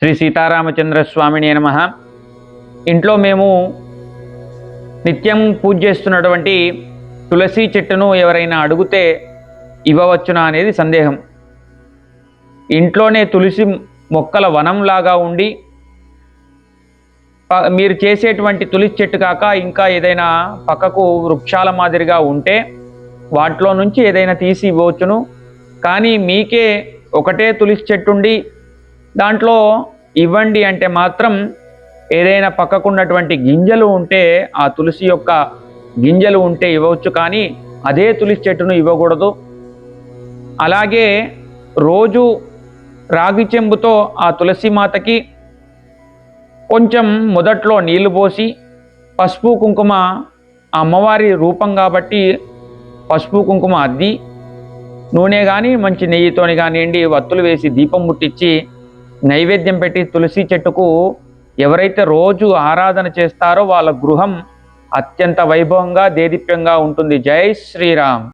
శ్రీ సీతారామచంద్ర స్వామిని నమః. ఇంట్లో మేము నిత్యం పూజ చేస్తున్నటువంటి తులసి చెట్టును ఎవరైనా అడిగితే ఇవ్వవచ్చునా అనేది సందేహం. ఇంట్లోనే తులసి మొక్కల వనంలాగా ఉండి మీరు చేసేటువంటి తులసి చెట్టు కాక ఇంకా ఏదైనా పక్కకు వృక్షాల మాదిరిగా ఉంటే వాటిలో నుంచి ఏదైనా తీసి ఇవ్వవచ్చును. కానీ మీకే ఒకటే తులసి చెట్టు ఉండి దాంట్లో ఇవ్వండి అంటే మాత్రం ఏదైనా పక్కకున్నటువంటి గింజలు ఉంటే ఆ తులసి యొక్క గింజలు ఉంటే ఇవ్వవచ్చు, కానీ అదే తులసి చెట్టును ఇవ్వకూడదు. అలాగే రోజు రాగి చెంబుతో ఆ తులసి మాతకి కొంచెం మొదట్లో నీళ్లు పోసి పసుపు కుంకుమ, అమ్మవారి రూపం కాబట్టి పసుపు కుంకుమ అద్ది నూనె కానీ మంచి నెయ్యితోని కానివ్వండి వత్తులు వేసి దీపం ముట్టించి నైవేద్యం పెట్టి తులసి చెట్టుకు ఎవరైతే రోజు ఆరాధన చేస్తారో వాళ్ళ గృహం అత్యంత వైభవంగా దేదీప్యంగా ఉంటుంది. జై శ్రీరామ్.